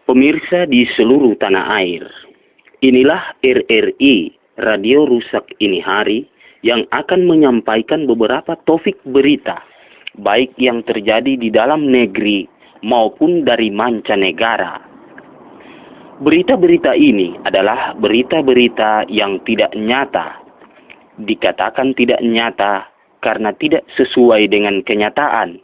Pemirsa di seluruh tanah air, inilah RRI Radio Rusak Ini Hari yang akan menyampaikan beberapa topik berita, baik yang terjadi di dalam negeri maupun dari mancanegara. Berita-berita ini adalah berita-berita yang tidak nyata. Dikatakan tidak nyata karena tidak sesuai dengan kenyataan.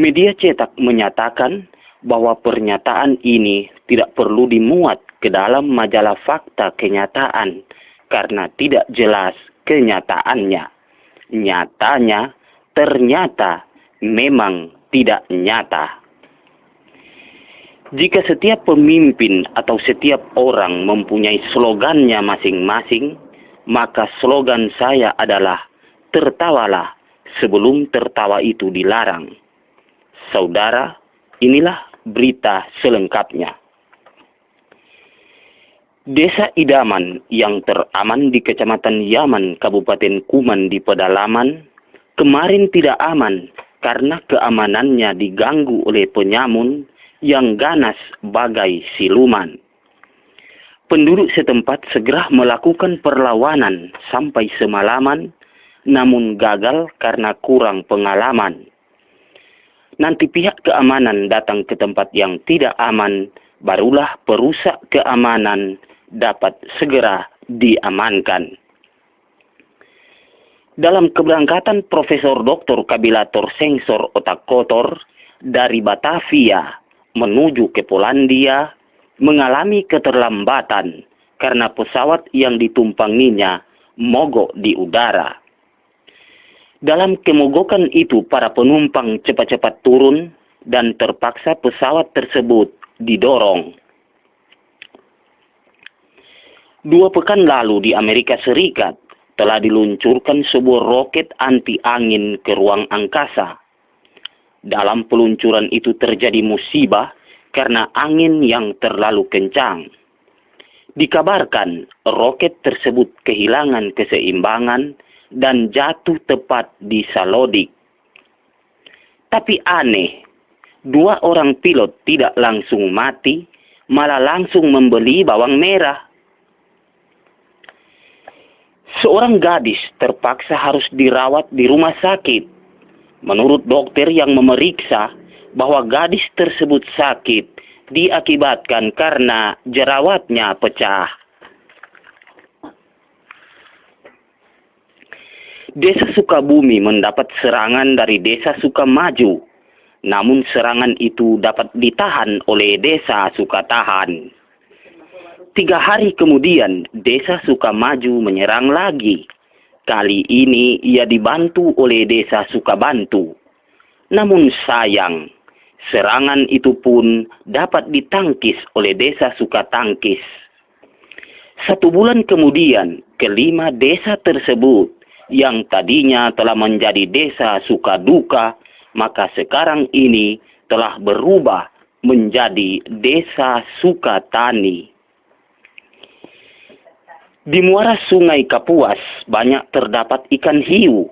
Media cetak menyatakan bahwa pernyataan ini tidak perlu dimuat ke dalam majalah fakta kenyataan karena tidak jelas kenyataannya. Nyatanya ternyata memang tidak nyata. Jika setiap pemimpin atau setiap orang mempunyai slogannya masing-masing, maka slogan saya adalah tertawalah sebelum tertawa itu dilarang. Saudara, inilah berita selengkapnya. Desa Idaman yang teraman di Kecamatan Yaman, Kabupaten Kuman di pedalaman, kemarin tidak aman karena keamanannya diganggu oleh penyamun yang ganas bagai siluman. Penduduk setempat segera melakukan perlawanan sampai semalaman, namun gagal karena kurang pengalaman. Nanti pihak keamanan datang ke tempat yang tidak aman, barulah perusak keamanan dapat segera diamankan. Dalam keberangkatan Profesor Dr. Kabilator Sensor Otak Kotor dari Batavia menuju ke Polandia, mengalami keterlambatan karena pesawat yang ditumpanginya mogok di udara. Dalam kemogokan itu, para penumpang cepat-cepat turun dan terpaksa pesawat tersebut didorong. 2 pekan lalu di Amerika Serikat telah diluncurkan sebuah roket anti angin ke ruang angkasa. Dalam peluncuran itu terjadi musibah karena angin yang terlalu kencang. Dikabarkan roket tersebut kehilangan keseimbangan dan jatuh tepat di Salodik. Tapi aneh, 2 orang pilot tidak langsung mati, malah langsung membeli bawang merah. Seorang gadis terpaksa harus dirawat di rumah sakit. Menurut dokter yang memeriksa bahwa gadis tersebut sakit diakibatkan karena jerawatnya pecah. Desa Sukabumi mendapat serangan dari Desa Sukamaju, namun serangan itu dapat ditahan oleh Desa Sukatahan. 3 hari kemudian, Desa Sukamaju menyerang lagi. Kali ini ia dibantu oleh Desa Sukabantu. Namun sayang, serangan itu pun dapat ditangkis oleh Desa Sukatangkis. 1 bulan kemudian, kelima desa tersebut yang tadinya telah menjadi Desa Sukaduka, maka sekarang ini telah berubah menjadi Desa Sukatani. Di muara Sungai Kapuas banyak terdapat ikan hiu,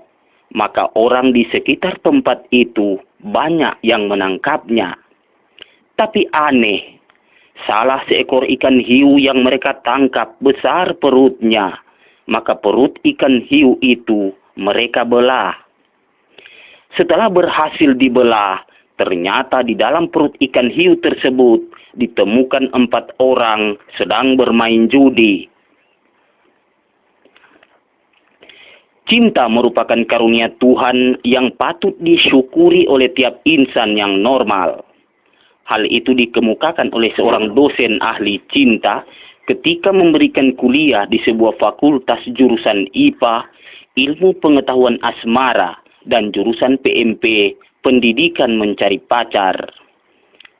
maka orang di sekitar tempat itu banyak yang menangkapnya. Tapi aneh, salah seekor ikan hiu yang mereka tangkap besar perutnya, maka perut ikan hiu itu mereka belah. Setelah berhasil dibelah, ternyata di dalam perut ikan hiu tersebut ditemukan 4 orang sedang bermain judi. Cinta merupakan karunia Tuhan yang patut disyukuri oleh tiap insan yang normal. Hal itu dikemukakan oleh seorang dosen ahli cinta ketika memberikan kuliah di sebuah fakultas jurusan IPA, Ilmu Pengetahuan Asmara, dan jurusan PMP, Pendidikan Mencari Pacar.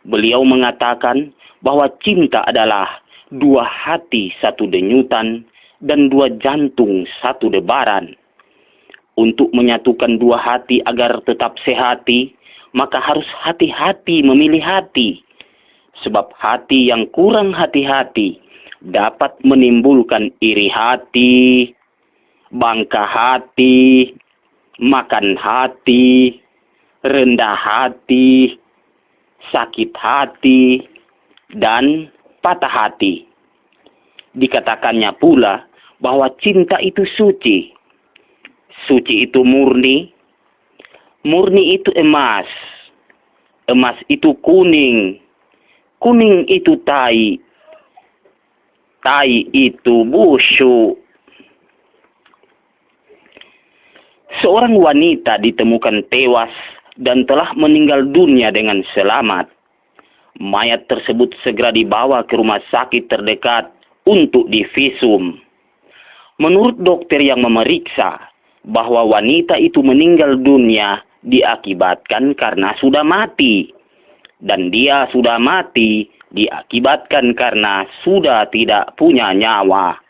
Beliau mengatakan bahwa cinta adalah 2 hati 1 denyutan dan 2 jantung 1 debaran. Untuk menyatukan 2 hati agar tetap sehati, maka harus hati-hati memilih hati. Sebab hati yang kurang hati-hati dapat menimbulkan iri hati, bangka hati, makan hati, rendah hati, sakit hati, dan patah hati. Dikatakannya pula bahwa cinta itu suci. Suci itu murni. Murni itu emas. Emas itu kuning. Kuning itu tai. Tai itu busuk. Seorang wanita ditemukan tewas dan telah meninggal dunia dengan selamat. Mayat tersebut segera dibawa ke rumah sakit terdekat untuk divisum. Menurut dokter yang memeriksa, bahwa wanita itu meninggal dunia diakibatkan karena sudah mati. Dan dia sudah mati diakibatkan karena sudah tidak punya nyawa.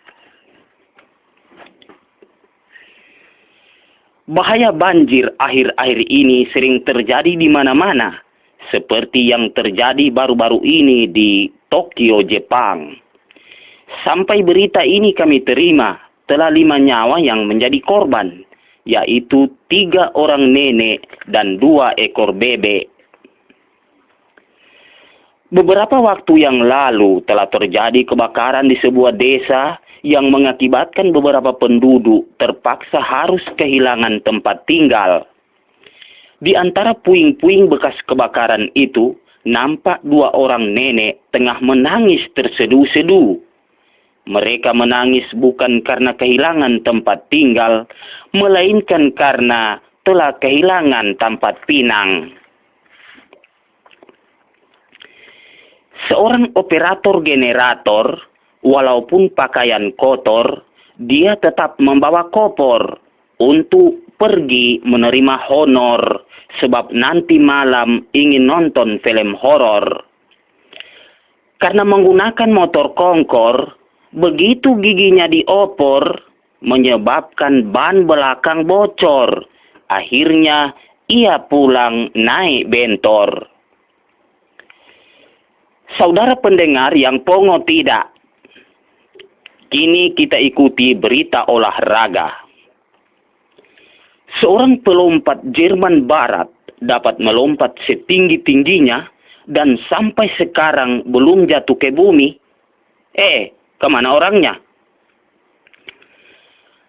Bahaya banjir akhir-akhir ini sering terjadi di mana-mana, seperti yang terjadi baru-baru ini di Tokyo, Jepang. Sampai berita ini kami terima, telah 5 nyawa yang menjadi korban, yaitu 3 orang nenek dan 2 ekor bebek. Beberapa waktu yang lalu telah terjadi kebakaran di sebuah desa yang mengakibatkan beberapa penduduk terpaksa harus kehilangan tempat tinggal. Di antara puing-puing bekas kebakaran itu, nampak 2 orang nenek tengah menangis terseduh-seduh. Mereka menangis bukan karena kehilangan tempat tinggal, melainkan karena telah kehilangan tempat pinang. Seorang operator generator, walaupun pakaian kotor, dia tetap membawa koper untuk pergi menerima honor, sebab nanti malam ingin nonton film horor. Karena menggunakan motor kongkor, begitu giginya diopor, menyebabkan ban belakang bocor. Akhirnya ia pulang naik bentor. Saudara pendengar yang pongo tidak, kini kita ikuti berita olahraga. Seorang pelompat Jerman Barat dapat melompat setinggi-tingginya dan sampai sekarang belum jatuh ke bumi. Kemana orangnya?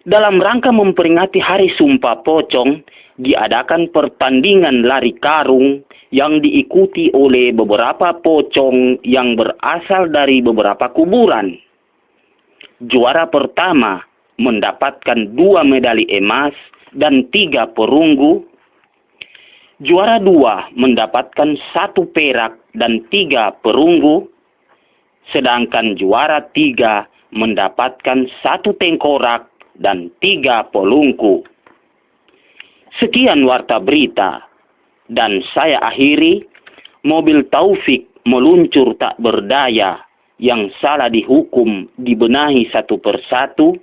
Dalam rangka memperingati Hari Sumpah Pocong, diadakan pertandingan lari karung yang diikuti oleh beberapa pocong yang berasal dari beberapa kuburan. Juara pertama mendapatkan 2 medali emas dan 3 perunggu. Juara 2 mendapatkan 1 perak dan 3 perunggu. Sedangkan juara 3 mendapatkan 1 tengkorak dan 3 pelungku. Sekian warta berita. Dan saya akhiri, mobil Taufik meluncur tak berdaya, yang salah dihukum dibenahi satu persatu.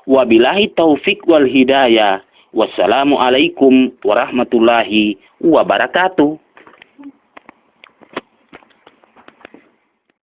Wabillahi taufik wal hidayah. Wassalamualaikum warahmatullahi wabarakatuh.